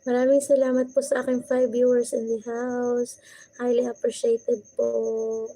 Maraming salamat po sa aking 5 viewers in the house. Highly appreciated po.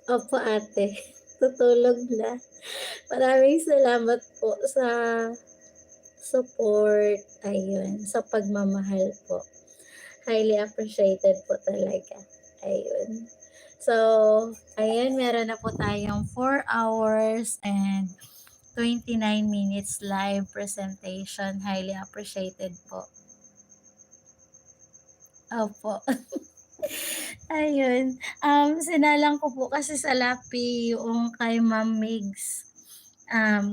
Opo ate, tutulog na. Maraming salamat po sa support, ayun, sa pagmamahal po. Highly appreciated po talaga, ayun. So, ayun, meron na po tayong 4 hours and 29 minutes live presentation. Highly appreciated po. Opo. Ayun, sinalang ko po kasi sa Lapi yung kay Ma'am Migs,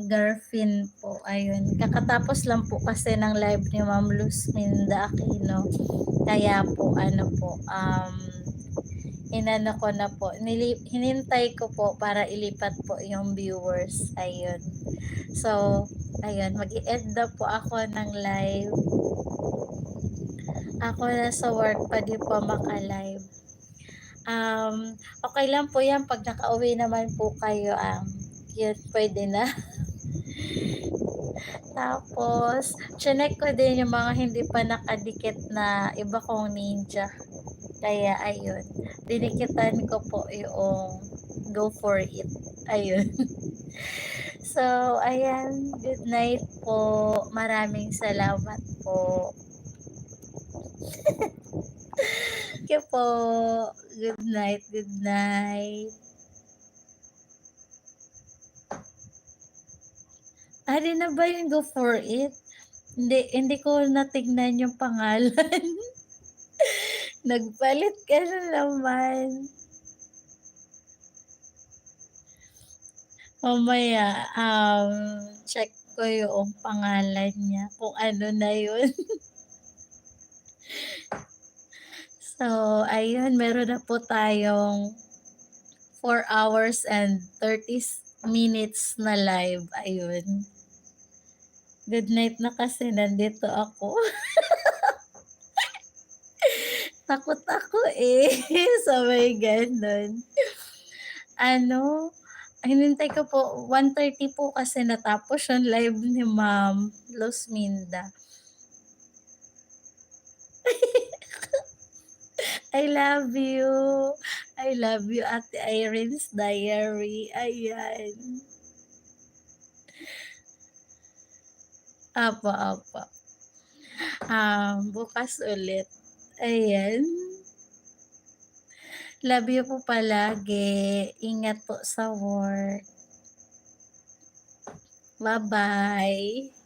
Garfin po, ayun. Kakatapos lang po kasi ng live ni Ma'am Luz Minda Aquino. Kaya po, ano po, inano ko na po, hinintay ko po para ilipat po yung viewers, ayun. So, ayun, mag-i-end na po ako ng live. Ako na sa work pa di po maka-live. Okay lang po yan pag nakauwi naman po kayo, yun pwede na. Tapos, chinek ko din yung mga hindi pa nakadikit na iba kong ninja. Kaya ayun, dinikitan ko po yung go for it. Ayun. So, ayan, good night po. Maraming salamat po. Thank you po. Good night, good night. Ari na ba yung go for it? Hindi ko natignan yung pangalan. Nagpalit ka na naman. Mamaya, check ko yung pangalan niya, kung ano na yun. So, ayun, meron na po tayong 4 hours and 30 minutes na live. Ayun. Good night na kasi nandito ako. Takot ako eh. Sabay ganun. Ano, hinintay ko po, 1:30 po kasi natapos yung live ni Ma'am Luz Minda. I love you. I love you, Ate Irene's Diary. Ayan. Apo, apo. Bukas ulit. Ayan. Love you po palagi. Ingat po sa work. Bye-bye.